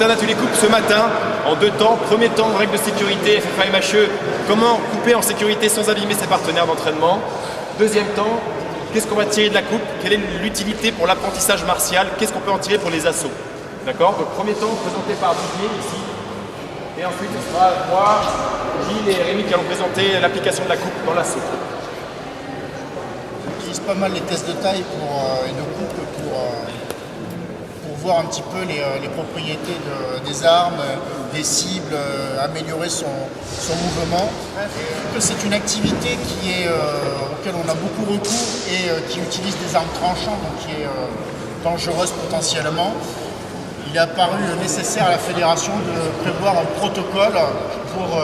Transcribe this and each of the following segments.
un atelier coupe ce matin en 2 temps. Premier temps, règles de sécurité, FFA MHE, comment couper en sécurité sans abîmer ses partenaires d'entraînement. Deuxième temps, qu'est-ce qu'on va tirer de la coupe? Quelle est l'utilité pour l'apprentissage martial? Qu'est-ce qu'on peut en tirer pour les assauts? D'accord? Donc premier temps présenté par Didier ici. Et ensuite ce sera moi, Gilles et Rémi qui allons présenter l'application de la coupe dans l'assaut. J'utilise pas mal les tests de taille et de coupe pour voir un petit peu les propriétés des armes, des cibles, améliorer son mouvement. C'est une activité auquel on a beaucoup recours et qui utilise des armes tranchantes, donc qui est dangereuse potentiellement. Il est apparu nécessaire à la fédération de prévoir un protocole pour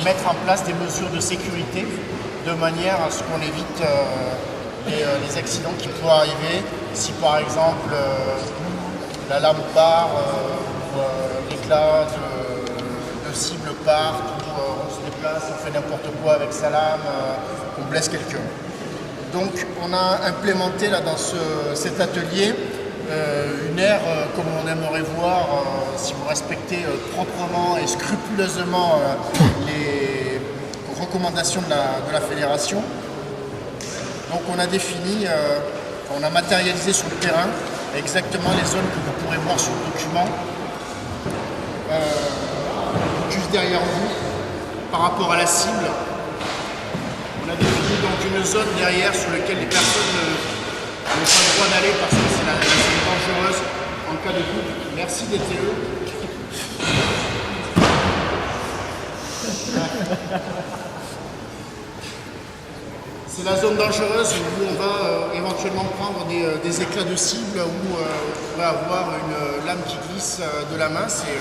mettre en place des mesures de sécurité de manière à ce qu'on évite les accidents qui pourraient arriver si par exemple la lame part, l'éclat de cible part, ou on se déplace, on fait n'importe quoi avec sa lame, on blesse quelqu'un. Donc on a implémenté là dans cet atelier une ère comme on aimerait voir si vous respectez proprement et scrupuleusement les recommandations de la fédération. Donc on a défini, on a matérialisé sur le terrain exactement les zones que vous pourrez voir sur le document, juste derrière vous, par rapport à la cible. On a défini donc une zone derrière sur laquelle les personnes n'ont pas le droit d'aller parce que c'est la zone dangereuse en cas de coupe. Merci DTE. C'est la zone dangereuse où on va éventuellement prendre des éclats de cible, où on pourrait avoir une lame qui glisse de la main. C'est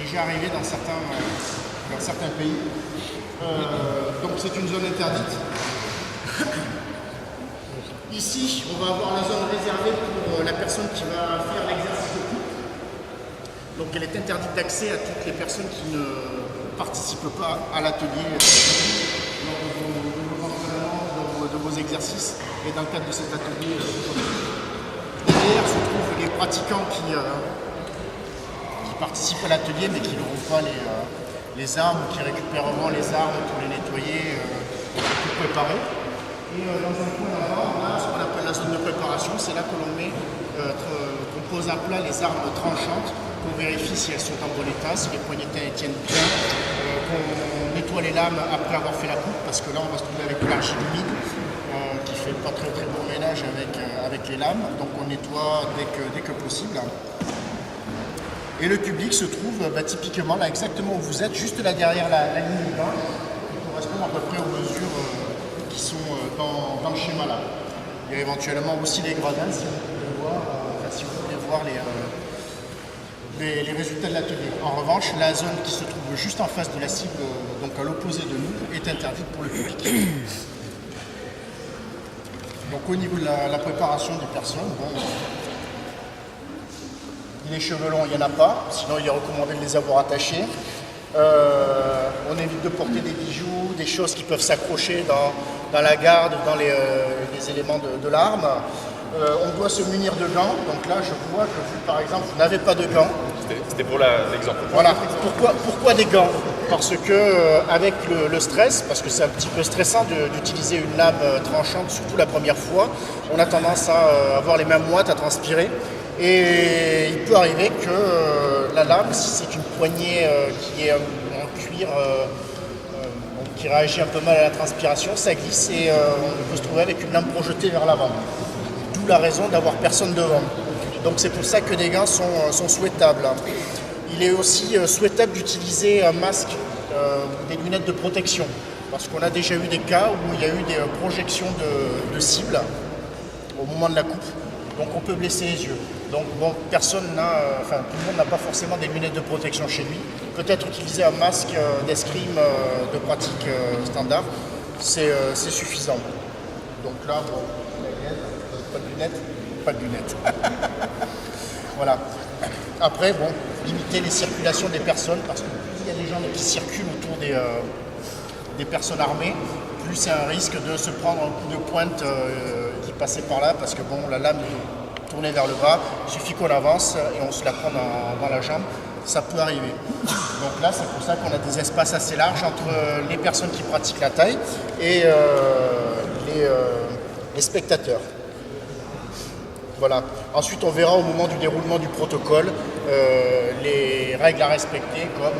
déjà arrivé dans certains pays. Donc c'est une zone interdite. Ici, on va avoir la zone réservée pour la personne qui va faire l'exercice de coupe. Donc elle est interdite d'accès à toutes les personnes qui ne participent pas à l'atelier de vos exercices et dans le cadre de cet atelier. Derrière se trouvent les pratiquants qui participent à l'atelier mais qui n'auront pas les armes, qui récupéreront les armes pour les nettoyer, tout préparer. Et dans un coin là-bas, on a ce qu'on appelle la zone de préparation. C'est là que l'on qu'on pose à plat les armes tranchantes, qu'on vérifie si elles sont en bon état, si les poignées tiennent bien, qu'on nettoie les lames après avoir fait la coupe, parce que là on va se trouver avec de l'argile humide qui fait pas très bon ménage avec les lames, donc on nettoie dès que possible. Et le public se trouve typiquement là exactement où vous êtes, juste là derrière la ligne blanche, qui correspond à peu près aux mesures qui sont dans le schéma là. Il y a éventuellement aussi les gradins si vous voulez voir, les résultats de l'atelier. En revanche, la zone qui se trouve juste en face de la cible, donc à l'opposé de nous, est interdite pour le public. Donc au niveau de la préparation des personnes, les cheveux longs, il n'y en a pas, sinon il est recommandé de les avoir attachés. On évite de porter des bijoux, des choses qui peuvent s'accrocher dans la garde, dans les éléments de l'arme. On doit se munir de gants. Donc là, je vois que vous, par exemple, vous n'avez pas de gants. C'était pour l'exemple. Voilà. Pourquoi des gants? Parce que avec le stress, parce que c'est un petit peu stressant d'utiliser une lame tranchante, surtout la première fois, on a tendance à avoir les mains moites, à transpirer. Et il peut arriver que la lame, si c'est une poignée qui est en cuir, qui réagit un peu mal à la transpiration, ça glisse et on peut se trouver avec une lame projetée vers l'avant. D'où la raison d'avoir personne devant. Donc c'est pour ça que des gants sont souhaitables. Il est aussi souhaitable d'utiliser un masque ou des lunettes de protection. Parce qu'on a déjà eu des cas où il y a eu des projections de cibles au moment de la coupe. Donc on peut blesser les yeux. Donc bon, tout le monde n'a pas forcément des lunettes de protection chez lui. Peut-être utiliser un masque d'escrime de pratique standard, c'est suffisant. Donc là, pas de lunettes. Voilà. Après, limiter les circulations des personnes, parce que plus il y a des gens qui circulent autour des personnes armées, plus c'est un risque de se prendre un coup de pointe qui passait par là, parce que la lame tourner vers le bas, il suffit qu'on avance et on se la prend dans la jambe, ça peut arriver. Donc là, c'est pour ça qu'on a des espaces assez larges entre les personnes qui pratiquent la taille et les spectateurs. Voilà. Ensuite, on verra au moment du déroulement du protocole les règles à respecter, comme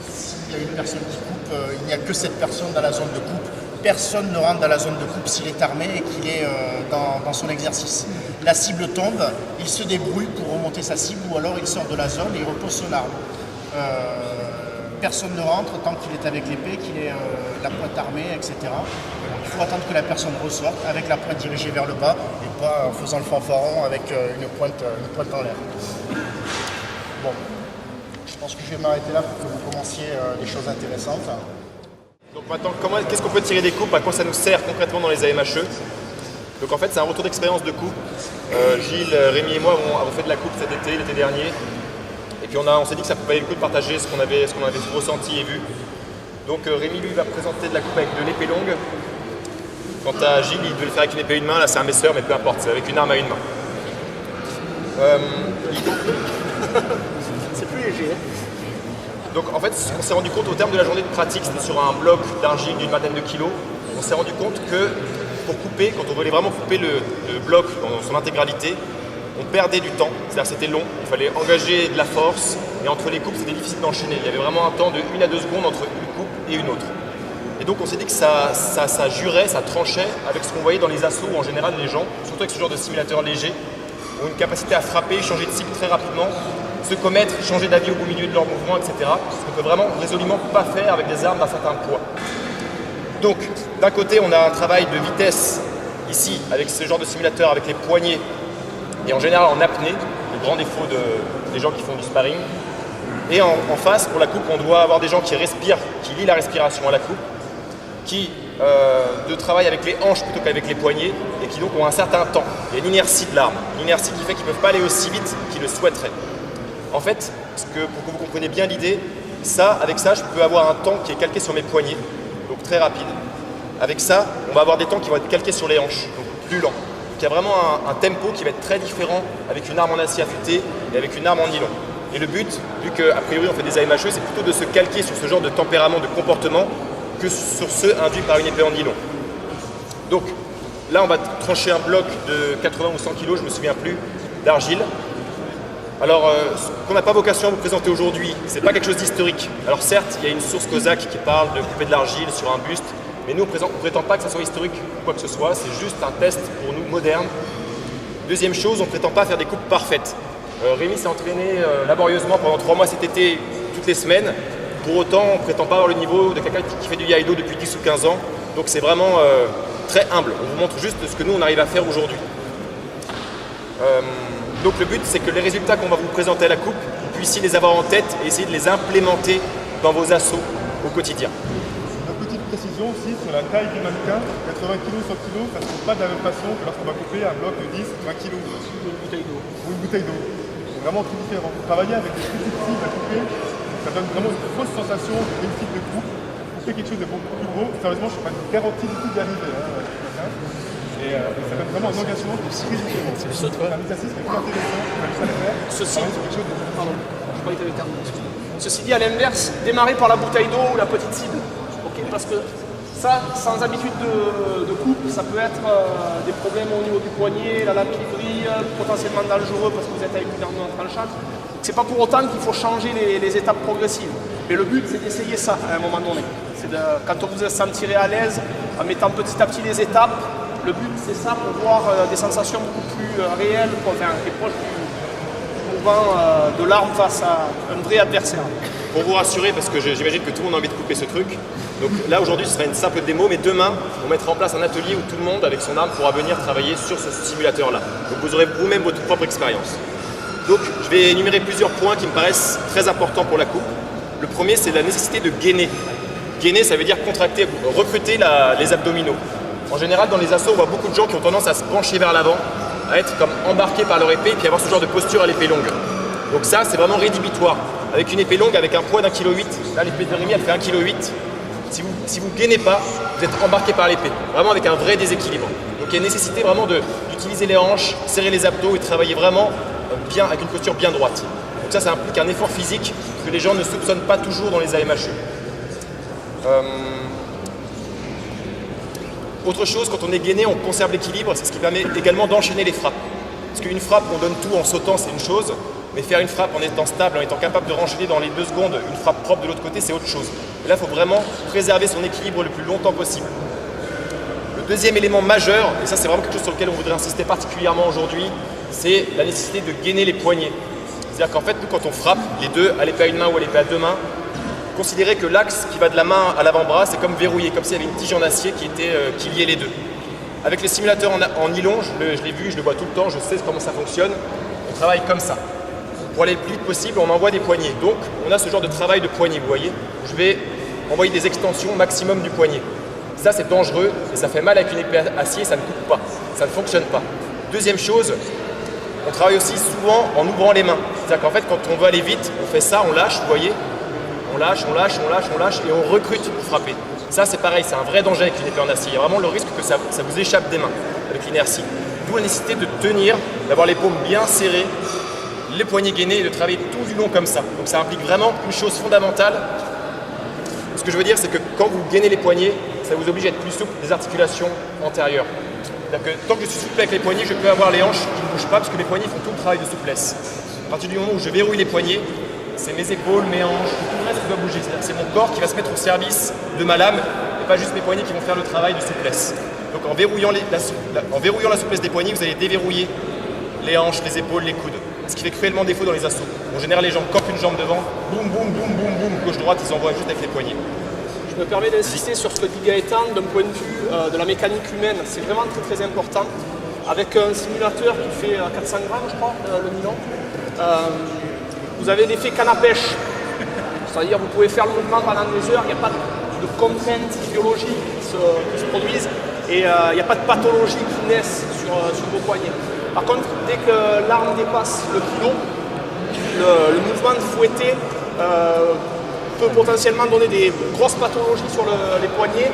s'il y a une personne qui coupe, il n'y a que cette personne dans la zone de coupe. Personne ne rentre dans la zone de coupe s'il est armé et qu'il est dans son exercice. La cible tombe, il se débrouille pour remonter sa cible ou alors il sort de la zone et il repose son arme. Personne ne rentre tant qu'il est avec l'épée, qu'il est la pointe armée, etc. Il faut attendre que la personne ressorte avec la pointe dirigée vers le bas et pas en faisant le fanfaron avec une pointe en l'air. Bon, je pense que je vais m'arrêter là pour que vous commenciez les choses intéressantes. Donc maintenant, qu'est-ce qu'on peut tirer des coupes? À quoi ça nous sert concrètement dans les AMHE? Donc en fait, c'est un retour d'expérience de coupe. Gilles, Rémi et moi avons fait de la coupe cet été, l'été dernier. Et puis on s'est dit que ça pouvait le coup de partager ce qu'on avait ressenti et vu. Donc Rémi, lui, va présenter de la coupe avec de l'épée longue. Quant à Gilles, il devait le faire avec une épée à une main. Là, c'est un messeur, mais peu importe, c'est avec une arme à une main. C'est plus léger. Donc en fait, on s'est rendu compte au terme de la journée de pratique, c'était sur un bloc d'argile d'une vingtaine de kilos, on s'est rendu compte que pour couper, quand on voulait vraiment couper le bloc dans son intégralité, on perdait du temps, c'est-à-dire c'était long, il fallait engager de la force, et entre les coupes c'était difficile d'enchaîner. Il y avait vraiment un temps de 1 à 2 secondes entre une coupe et une autre. Et donc on s'est dit que ça jurait, ça tranchait avec ce qu'on voyait dans les assauts où en général les gens, surtout avec ce genre de simulateur léger, ont une capacité à frapper, changer de cible très rapidement, se commettre, changer d'avis au milieu de leur mouvement, etc. Ce qu'on peut vraiment résolument pas faire avec des armes d'un certain poids. Donc, d'un côté, on a un travail de vitesse ici, avec ce genre de simulateur, avec les poignets, et en général en apnée, le grand défaut des gens qui font du sparring. Et en face, pour la coupe, on doit avoir des gens qui respirent, qui lient la respiration à la coupe, qui travaillent avec les hanches plutôt qu'avec les poignets, et qui donc ont un certain temps. Il y a une inertie de l'arme, une inertie qui fait qu'ils ne peuvent pas aller aussi vite qu'ils le souhaiteraient. En fait, pour que vous compreniez bien l'idée, avec ça, je peux avoir un temps qui est calqué sur mes poignets, donc très rapide. Avec ça, on va avoir des temps qui vont être calqués sur les hanches, donc plus lents. Donc il y a vraiment un tempo qui va être très différent avec une arme en acier affûté et avec une arme en nylon. Et le but, vu qu'a priori on fait des AMHE, c'est plutôt de se calquer sur ce genre de tempérament, de comportement, que sur ceux induits par une épée en nylon. Donc là, on va trancher un bloc de 80 ou 100 kg, je ne me souviens plus, d'argile. Alors, ce qu'on n'a pas vocation à vous présenter aujourd'hui, c'est pas quelque chose d'historique. Alors certes, il y a une source cosaque qui parle de couper de l'argile sur un buste, mais nous, on ne prétend pas que ça soit historique ou quoi que ce soit, c'est juste un test pour nous moderne. Deuxième chose, on ne prétend pas faire des coupes parfaites. Rémi s'est entraîné laborieusement pendant 3 mois cet été, toutes les semaines. Pour autant, on ne prétend pas avoir le niveau de quelqu'un qui fait du Iaido depuis 10 ou 15 ans. Donc c'est vraiment très humble. On vous montre juste ce que nous, on arrive à faire aujourd'hui. Donc le but, c'est que les résultats qu'on va vous présenter à la coupe, vous puissiez les avoir en tête et essayer de les implémenter dans vos assauts au quotidien. Une petite précision aussi sur la taille du mannequin, 80 kg, 100 kg, ça ne se trouve pas de la même façon que lorsqu'on va couper un bloc de 10 ou 20 kg ou une bouteille d'eau. C'est vraiment très différent. Travailler avec des petites cibles à couper, ça donne vraiment une fausse sensation de réussite de coupe. Couper quelque chose de beaucoup plus gros, sérieusement, je ne suis pas une garantie du tout d'y arriver. Et ça donne vraiment un engagement très différent. C'est un exercice qui est très intéressant, on va juste le faire. Ceci, pardon, je croyais que tu avais terminé. Ceci dit, à l'inverse, démarrer par la bouteille d'eau ou la petite cible. Okay, parce que ça, sans habitude de coupe, ça peut être des problèmes au niveau du poignet, la lame qui brille, potentiellement dangereux parce que vous êtes avec une arme tranchante. C'est pas pour autant qu'il faut changer les étapes progressives. Mais le but, c'est d'essayer ça à un moment donné. Quand vous vous sentirez à l'aise, en mettant petit à petit les étapes, le but, c'est ça, pour voir des sensations beaucoup plus réelles, et proches du mouvement de l'arme face à un vrai adversaire. Pour vous rassurer, parce que j'imagine que tout le monde a envie de couper ce truc, donc là aujourd'hui ce sera une simple démo, mais demain on mettra en place un atelier où tout le monde avec son arme pourra venir travailler sur ce simulateur-là. Donc vous aurez vous-même votre propre expérience. Donc je vais énumérer plusieurs points qui me paraissent très importants pour la coupe. Le premier, c'est la nécessité de gainer. Gainer, ça veut dire contracter, recruter les abdominaux. En général, dans les assauts, on voit beaucoup de gens qui ont tendance à se pencher vers l'avant, à être comme embarqués par leur épée et puis avoir ce genre de posture à l'épée longue. Donc ça, c'est vraiment rédhibitoire. Avec une épée longue, avec un poids d'1,8 kg, là l'épée de Rémi, elle fait 1,8 kg. Si vous gainez pas, vous êtes embarqué par l'épée, vraiment avec un vrai déséquilibre. Donc il y a nécessité vraiment d'utiliser les hanches, serrer les abdos et travailler vraiment bien, avec une posture bien droite. Donc ça implique un effort physique que les gens ne soupçonnent pas toujours dans les AMHE. Autre chose, quand on est gainé, on conserve l'équilibre, c'est ce qui permet également d'enchaîner les frappes. Parce qu'une frappe, on donne tout en sautant, c'est une chose, mais faire une frappe en étant stable, en étant capable de renchaîner dans les 2 secondes une frappe propre de l'autre côté, c'est autre chose. Et là, il faut vraiment préserver son équilibre le plus longtemps possible. Le deuxième élément majeur, et ça c'est vraiment quelque chose sur lequel on voudrait insister particulièrement aujourd'hui, c'est la nécessité de gainer les poignets. C'est-à-dire qu'en fait, nous, quand on frappe, les deux, à l'épée à une main ou à l'épée à 2 mains, considérez que l'axe qui va de la main à l'avant-bras, c'est comme verrouillé, comme s'il y avait une tige en acier qui liait les deux. Avec les simulateurs en nylon, je l'ai vu, je le vois tout le temps, je sais comment ça fonctionne, on travaille comme ça. Pour aller le plus vite possible, on envoie des poignets. Donc, on a ce genre de travail de poignet, vous voyez. Je vais envoyer des extensions maximum du poignet. Ça, c'est dangereux et ça fait mal avec une épée à acier, ça ne coupe pas, ça ne fonctionne pas. Deuxième chose, on travaille aussi souvent en ouvrant les mains. C'est-à-dire qu'en fait, quand on veut aller vite, on fait ça, on lâche, vous voyez. On lâche, on lâche, on lâche, on lâche et on recrute pour frapper. Ça, c'est pareil, c'est un vrai danger avec une épée en acier. Il y a vraiment le risque que ça vous échappe des mains avec l'inertie. D'où la nécessité de tenir, d'avoir les paumes bien serrées, les poignets gainés et de travailler tout du long comme ça. Donc ça implique vraiment une chose fondamentale. Ce que je veux dire, c'est que quand vous gainez les poignets, ça vous oblige à être plus souple des articulations antérieures. C'est-à-dire que tant que je suis souple avec les poignets, je peux avoir les hanches qui ne bougent pas parce que les poignets font tout le travail de souplesse. À partir du moment où je verrouille les poignets, c'est mes épaules, mes hanches, tout le reste qui doit bouger. C'est-à-dire que c'est mon corps qui va se mettre au service de ma lame et pas juste mes poignets qui vont faire le travail de souplesse. Donc en verrouillant la souplesse des poignets, vous allez déverrouiller les hanches, les épaules, les coudes. Ce qui fait cruellement défaut dans les assauts. En général, les gens campent une jambe devant, boum, boum, boum, boum, boum, gauche-droite, ils envoient juste avec les poignets. Je me permets d'insister sur ce que dit Gaëtan d'un point de vue de la mécanique humaine. C'est vraiment très très important. Avec un simulateur qui fait 400 grammes, je crois, le nylon, vous avez l'effet canne à pêche. C'est-à-dire vous pouvez faire le mouvement pendant des heures, il n'y a pas de contraintes physiologiques qui se produisent et il n'y a pas de pathologie qui naissent sur vos poignets. Par contre, dès que l'arme dépasse le kilo, le mouvement de fouetter peut potentiellement donner des grosses pathologies sur les poignets,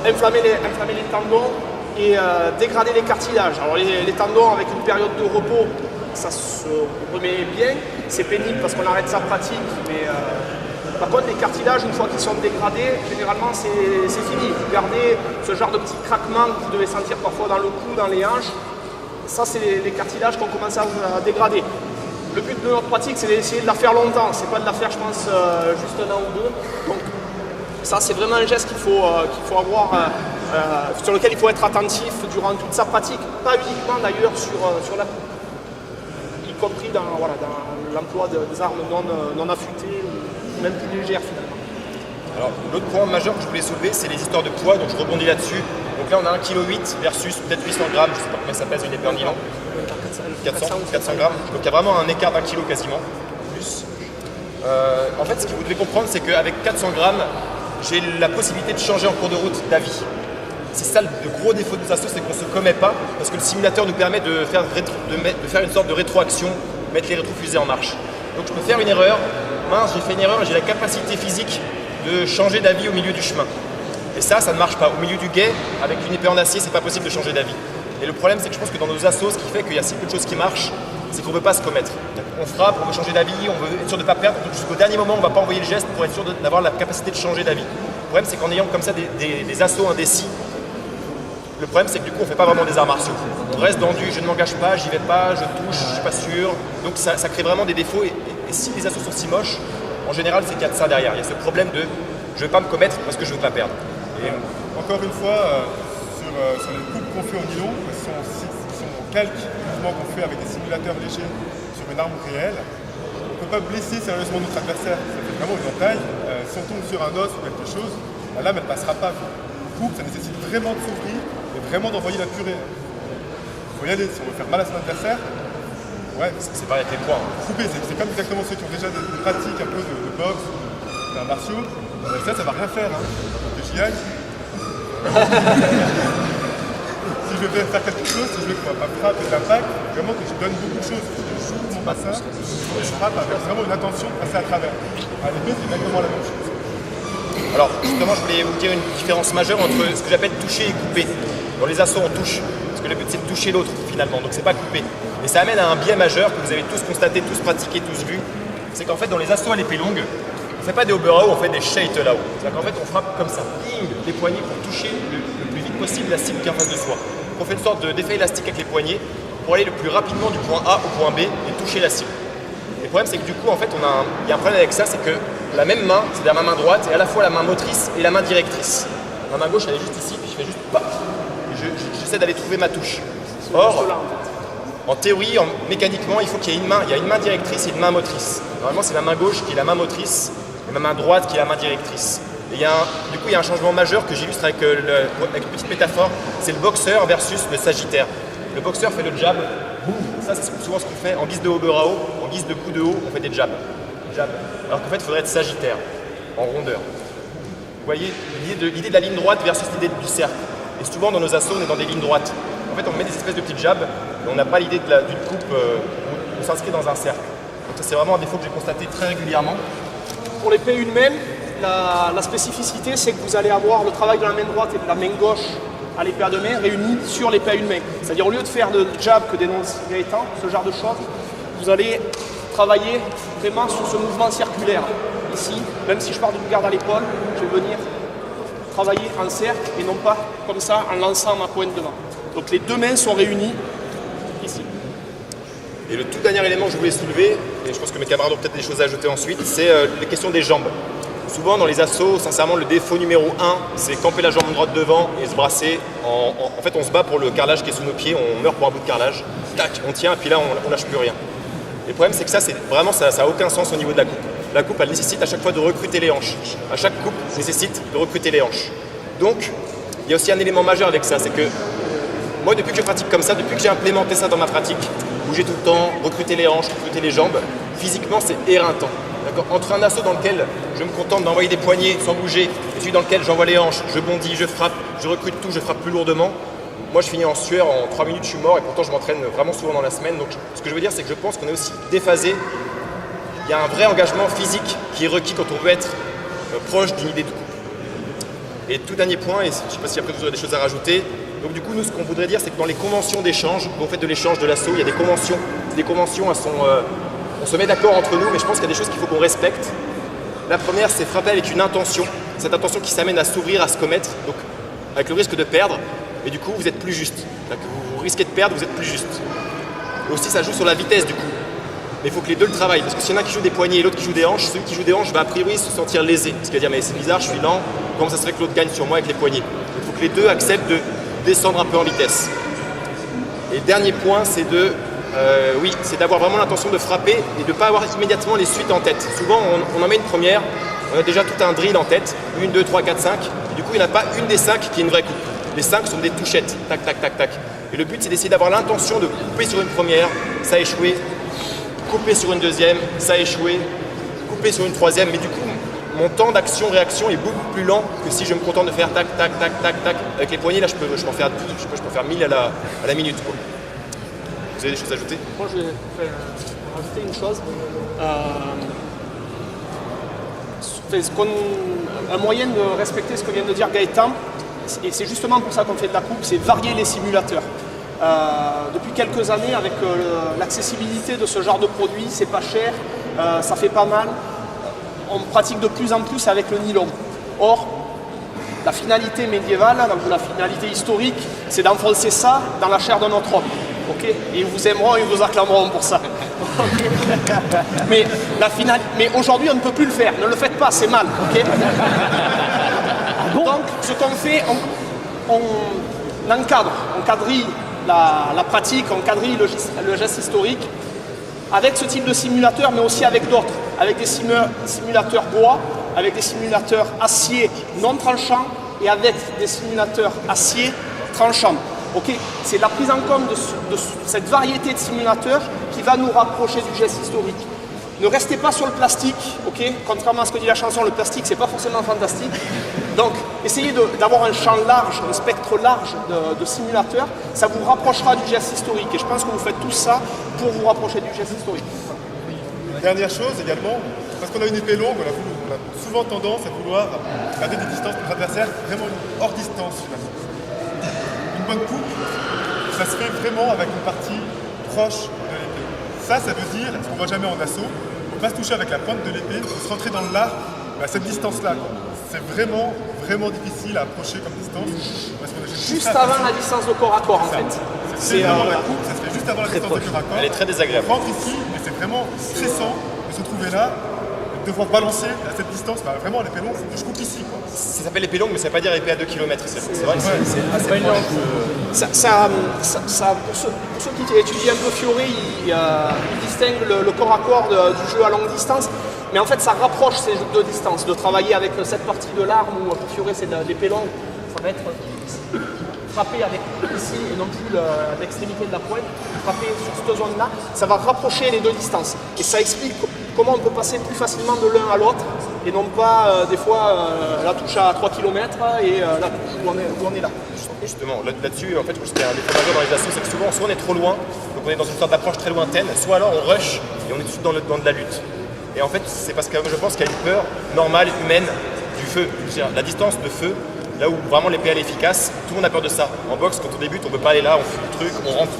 inflammer les tendons et dégrader les cartilages. Alors les tendons, avec une période de repos, ça se remet bien. C'est pénible parce qu'on arrête sa pratique, mais par contre les cartilages, une fois qu'ils sont dégradés, généralement c'est fini. Vous gardez ce genre de petits craquements que vous devez sentir parfois dans le cou, dans les hanches. Ça, c'est les cartilages qui ont commencé à dégrader. Le but de notre pratique, c'est d'essayer de la faire longtemps. C'est pas de la faire, je pense, juste un an ou deux. Donc, ça, c'est vraiment un geste qu'il faut avoir, sur lequel il faut être attentif durant toute sa pratique. Pas uniquement d'ailleurs sur la coupe, y compris dans l'emploi des armes non affûtées, ou même plus légères finalement. Alors, l'autre point majeur que je voulais soulever, c'est les histoires de poids, donc je rebondis là-dessus. Donc là, on a 1,8 kg versus peut-être 800 grammes, je ne sais pas combien ça pèse une épée en nylon. 400 grammes. Donc il y a vraiment un écart d'1 kilo quasiment, plus. En fait, ce que vous devez comprendre, c'est qu'avec 400 grammes, j'ai la possibilité de changer en cours de route d'avis. C'est ça le gros défaut de nos assos, c'est qu'on ne se commet pas, parce que le simulateur nous permet de faire une sorte de rétroaction, mettre les rétrofusées en marche. Donc je peux faire une erreur, mince, j'ai fait une erreur et j'ai la capacité physique de changer d'avis au milieu du chemin. Et ça ne marche pas. Au milieu du guet, avec une épée en acier, c'est pas possible de changer d'avis. Et le problème, c'est que je pense que dans nos assos, ce qui fait qu'il y a si peu de choses qui marchent, c'est qu'on ne veut pas se commettre. On frappe, on veut changer d'avis, on veut être sûr de ne pas perdre. Donc jusqu'au dernier moment, on ne va pas envoyer le geste pour être sûr d'avoir la capacité de changer d'avis. Le problème, c'est qu'en ayant comme ça des assauts indécis, le problème, c'est que du coup, on ne fait pas vraiment des arts martiaux. On reste dans du je ne m'engage pas, j'y vais pas, je touche, je ne suis pas sûr. Donc ça crée vraiment des défauts. Et si les assos sont si moches, en général, c'est qu'il y a de ça derrière. Il y a ce problème de je ne vais pas me commettre parce que je ne veux pas perdre. Et encore une fois, sur les coupes qu'on fait au nylon, ils sont calques du mouvement qu'on fait avec des simulateurs légers sur une arme réelle. On ne peut pas blesser sérieusement notre adversaire. Ça fait vraiment une entaille. Si on tombe sur un os ou quelque chose, la lame elle ne passera pas. Une coupe, ça nécessite vraiment de s'ouvrir et vraiment d'envoyer la purée. Il faut y aller. Si on veut faire mal à son adversaire, ouais, c'est pas avec les poings. Couper, c'est comme exactement ceux qui ont déjà des pratiques un peu de boxe ou d'arts martiaux. Ça va rien faire. Hein. Donc j'y aille. Si je veux faire quelque chose, si je veux que ma frappe ait d'impact, vraiment que je donne beaucoup de choses. Je joue mon bassin, je frappe avec vraiment une intention de passer à travers. À l'épée, c'est exactement la même chose. Alors justement, je voulais vous dire une différence majeure entre ce que j'appelle toucher et couper. Dans les assauts, on touche, parce que le but c'est de toucher l'autre finalement, donc c'est pas couper. Et ça amène à un biais majeur que vous avez tous constaté, tous pratiqué, tous vu. C'est qu'en fait, dans les assauts à l'épée longue, on ne fait pas des Oberau, on fait des Scheitelao. C'est-à-dire qu'en fait, on frappe comme ça, ping, les poignets pour toucher le plus vite possible la cible qui est en face de soi. On fait une sorte d'effet élastique avec les poignets pour aller le plus rapidement du point A au point B et toucher la cible. Et le problème, c'est que du coup, en fait, il y a un problème avec ça, c'est que la même main, c'est-à-dire ma main droite, est à la fois la main motrice et la main directrice. Ma main gauche, elle est juste ici, puis je fais juste paf. J'essaie d'aller trouver ma touche. Or, en théorie, mécaniquement, il faut qu'il y ait une main directrice et une main motrice. Normalement, c'est la main gauche qui est la main motrice et ma main droite qui est la main directrice. Et du coup, il y a un changement majeur que j'illustre avec une petite métaphore, c'est le boxeur versus le sagittaire. Le boxeur fait le jab, boum. Ça, c'est souvent ce qu'on fait en guise de Oberau, en guise de coup de haut, on fait des jabs. Alors qu'en fait, il faudrait être sagittaire, en rondeur. Vous voyez, l'idée de la ligne droite versus l'idée du cercle. Et souvent, dans nos assauts, on est dans des lignes droites. En fait, on met des espèces de petites jabs, mais on n'a pas l'idée d'une coupe où on s'inscrit dans un cercle. Donc ça, c'est vraiment un défaut que j'ai constaté très régulièrement. Pour l'épée une main, la spécificité, c'est que vous allez avoir le travail de la main droite et de la main gauche à l'épée à deux mains réunis sur l'épée à une main. C'est-à-dire, au lieu de faire de jab que dénonce Gaëtan, ce genre de choses, vous allez travailler vraiment sur ce mouvement circulaire. Ici, même si je pars d'une garde à l'épaule, je vais venir travailler en cercle et non pas comme ça en lançant ma pointe devant. Donc les deux mains sont réunies ici. Et le tout dernier élément que je voulais soulever, et je pense que mes camarades ont peut-être des choses à ajouter ensuite, c'est les questions des jambes. Souvent dans les assauts, sincèrement, le défaut numéro 1, c'est camper la jambe droite devant et se brasser. En fait, on se bat pour le carrelage qui est sous nos pieds, on meurt pour un bout de carrelage. Tac, on tient, et puis là, on lâche plus rien. Et le problème, c'est que ça n'a aucun sens au niveau de la coupe. La coupe, elle nécessite à chaque fois de recruter les hanches. À chaque coupe, nécessite de recruter les hanches. Donc, il y a aussi un élément majeur avec ça, c'est que moi, depuis que je pratique comme ça, depuis que j'ai implémenté ça dans ma pratique, bouger tout le temps, recruter les hanches, recruter les jambes, physiquement, c'est éreintant. Entre un assaut dans lequel je me contente d'envoyer des poignets sans bouger, et celui dans lequel j'envoie les hanches, je bondis, je frappe, je recrute tout, je frappe plus lourdement, moi je finis en sueur, en 3 minutes je suis mort, et pourtant je m'entraîne vraiment souvent dans la semaine. Donc ce que je veux dire, c'est que je pense qu'on est aussi déphasé. Il y a un vrai engagement physique qui est requis quand on veut être proche d'une idée de coupe. Et tout dernier point, et je ne sais pas si après vous aurez des choses à rajouter, donc du coup nous ce qu'on voudrait dire, c'est que dans les conventions d'échange, quand on fait de l'échange de l'assaut, il y a des conventions. Des conventions, on se met d'accord entre nous, mais je pense qu'il y a des choses qu'il faut qu'on respecte. La première, c'est frapper avec une intention, cette intention qui s'amène à s'ouvrir, à se commettre, donc avec le risque de perdre, et du coup vous êtes plus juste. Vous risquez de perdre, vous êtes plus juste. Et aussi ça joue sur la vitesse du coup. Mais il faut que les deux le travaillent, parce que s'il y en a un qui joue des poignets et l'autre qui joue des hanches, celui qui joue des hanches va a priori se sentir lésé. Parce qu'il va dire mais c'est bizarre, je suis lent, comment ça serait que l'autre gagne sur moi avec les poignets? Il faut que les deux acceptent de descendre un peu en vitesse. Et le dernier point, c'est c'est d'avoir vraiment l'intention de frapper et de ne pas avoir immédiatement les suites en tête. Souvent, on en met une première, on a déjà tout un drill en tête, 1, 2, 3, 4, 5, et du coup, il n'y en a pas une des 5 qui est une vraie coupe. Les 5 sont des touchettes, tac, tac, tac, tac. Et le but, c'est d'essayer d'avoir l'intention de couper sur une première, ça a échoué, couper sur une deuxième, ça a échoué, couper sur une troisième, mais du coup, mon temps d'action-réaction est beaucoup plus lent que si je me contente de faire tac, tac, tac, tac, tac. Avec les poignets, là, je peux en faire 10, je peux en faire 1000 à la minute, quoi. Vous avez des choses à ajouter? Moi, je vais rajouter une chose. Un moyen de respecter ce que vient de dire Gaëtan, et c'est justement pour ça qu'on fait de la coupe, c'est varier les simulateurs. Depuis quelques années, avec l'accessibilité de ce genre de produit, c'est pas cher, ça fait pas mal. On pratique de plus en plus avec le nylon. Or, la finalité médiévale, donc la finalité historique, c'est d'enfoncer ça dans la chair de notre homme. Okay, et ils vous aimeront, ils vous acclameront pour ça. Mais aujourd'hui, on ne peut plus le faire. Ne le faites pas, c'est mal. Okay. Donc, ce qu'on fait, on quadrille la pratique, on quadrille le geste historique avec ce type de simulateur, mais aussi avec d'autres, avec des simulateurs bois, avec des simulateurs acier non tranchants et avec des simulateurs acier tranchants. Okay. C'est la prise en compte de cette variété de simulateurs qui va nous rapprocher du geste historique. Ne restez pas sur le plastique, okay. Contrairement à ce que dit la chanson, le plastique c'est pas forcément fantastique. Donc essayez d'avoir un champ large, un spectre large de simulateurs, ça vous rapprochera du geste historique. Et je pense que vous faites tout ça pour vous rapprocher du geste historique. Dernière chose également, parce qu'on a une épée longue, on a souvent tendance à vouloir garder des distances pour l'adversaire vraiment hors distance finalement. Une bonne coupe, ça se fait vraiment avec une partie proche de l'épée. Ça veut dire, ce qu'on ne voit jamais en assaut, il ne faut pas se toucher avec la pointe de l'épée, il faut se rentrer dans l'arc à cette distance-là. C'est vraiment, vraiment difficile à approcher comme distance. Parce qu'on juste avant la distance de corps à corps en fait. C'est vraiment la coupe, ça se fait juste avant la distance de corps à corps. Elle est très désagréable. On rentre ici, mais c'est vraiment stressant de se trouver là, de devoir balancer à cette distance. Bah, vraiment, l'épée longue, je coupe ici. Quoi. Ça s'appelle épée longue, mais ça ne veut pas dire épée à 2 km. C'est vrai que c'est assez proche. Pour ceux qui étudient un peu Fioré, ils distinguent le corps à corps du jeu à longue distance. Mais en fait, ça rapproche ces jeux de distance, de travailler avec cette partie de l'arme où pour Fioré, c'est de l'épée longue. Ça va être frapper avec ici et non plus l'extrémité de la pointe, frapper sur cette zone-là. Ça va rapprocher les deux distances. Et ça explique comment on peut passer plus facilement de l'un à l'autre et non pas des fois la touche à 3 km et la touche où on est là. Justement, là-dessus, en fait, je c'était un des majeur dans les assauts, c'est que souvent, soit on est trop loin, donc on est dans une sorte d'approche très lointaine, soit alors on rush et on est tout de suite dans de la lutte. Et en fait, c'est parce que je pense qu'il y a une peur normale, humaine, du feu. C'est-à-dire la distance de feu, là où vraiment l'épée elle est efficace, tout le monde a peur de ça. En boxe, quand on débute, on ne peut pas aller là, on fait le truc, on rentre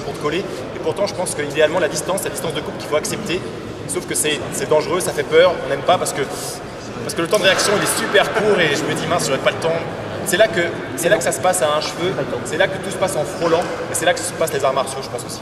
pour te coller. Et pourtant, je pense qu'idéalement, la distance de coupe qu'il faut accepter. Sauf que c'est dangereux, ça fait peur, on n'aime pas parce que le temps de réaction il est super court et je me dis mince, j'aurais pas le temps. C'est là que ça se passe à un cheveu, c'est là que tout se passe en frôlant, et c'est là que se passent les arts martiaux, je pense aussi.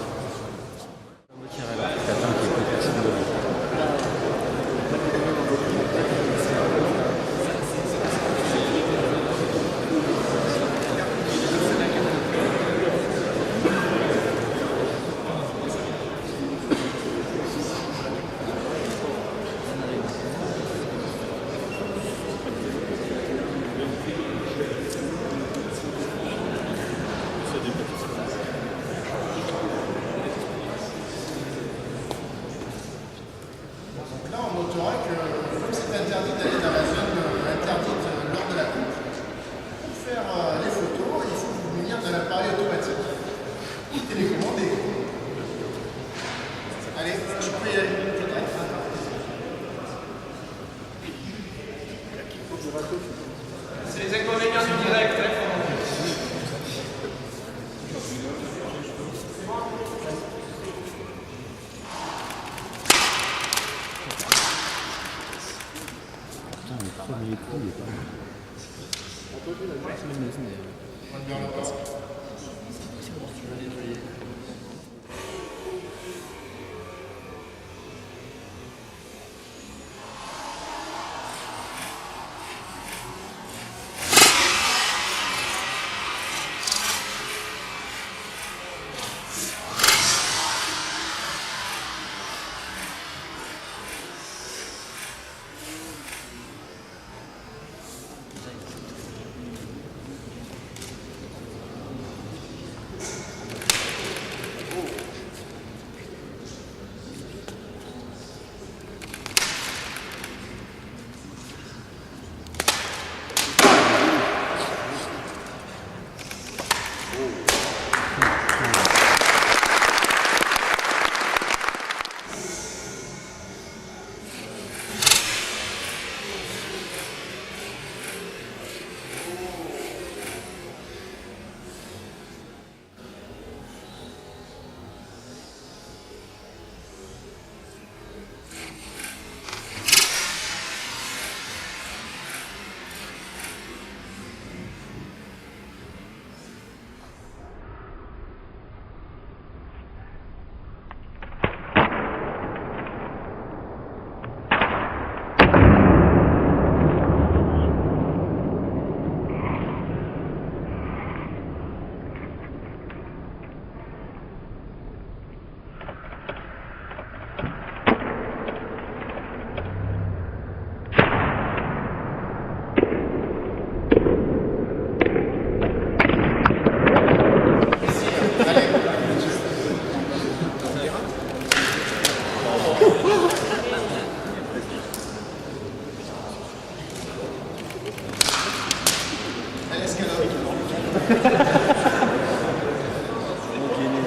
C'est les inconvénients du direct. premier coup, il est pas mal.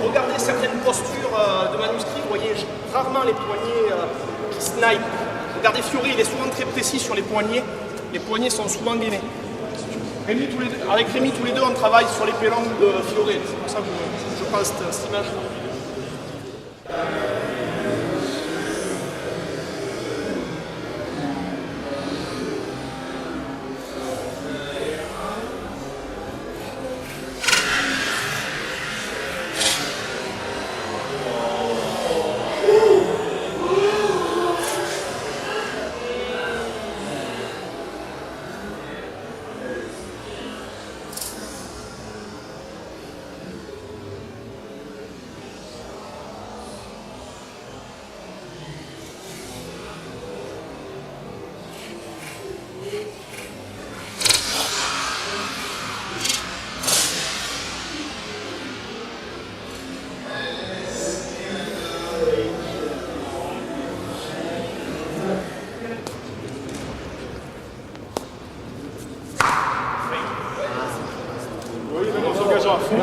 Regardez certaines postures de manuscrits, vous voyez rarement les poignets qui snipe. Regardez Fiori, il est souvent très précis sur les poignets. Les poignets sont souvent gainés. Avec Rémi, tous les deux, on travaille sur les pélanges de Fiori. C'est pour ça que je prends cette image. À fond.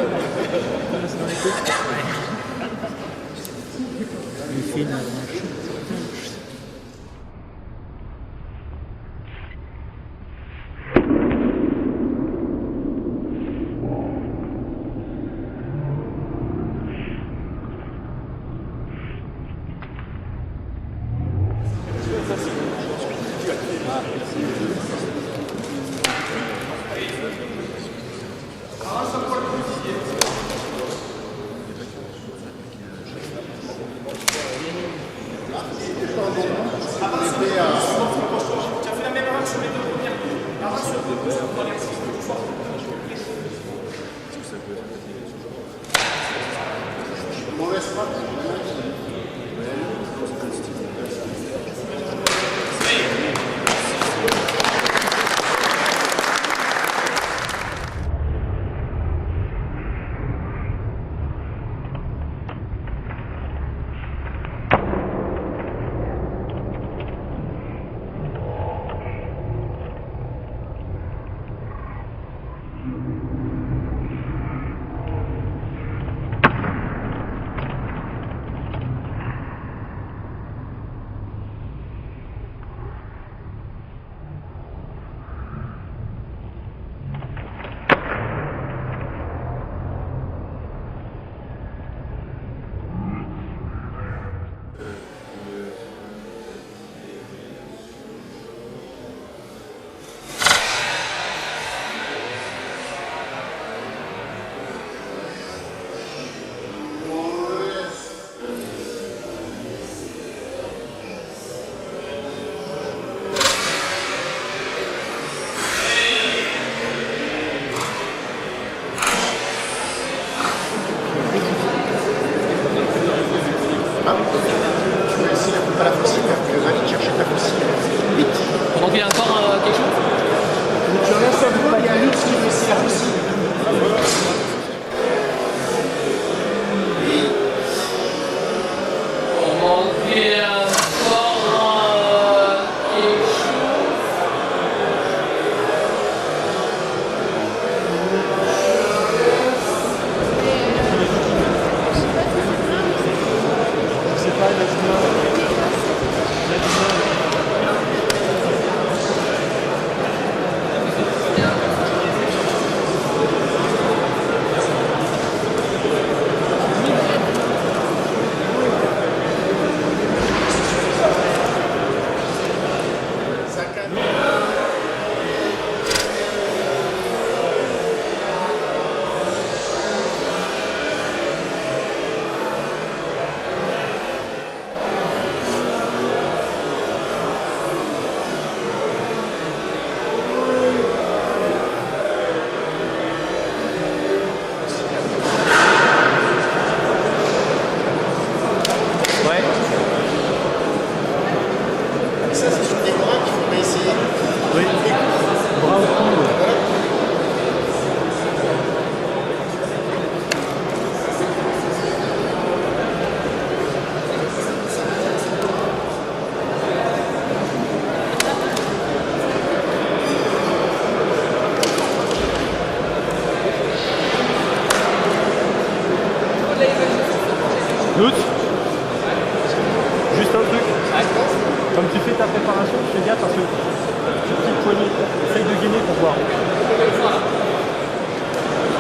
fais ta préparation, fais gaffe parce que ce petit poignet, essaye de gainer pour voir.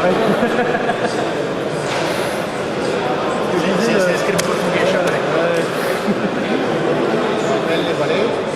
Ouais. C'est ce che il portoghese. Belle le valette.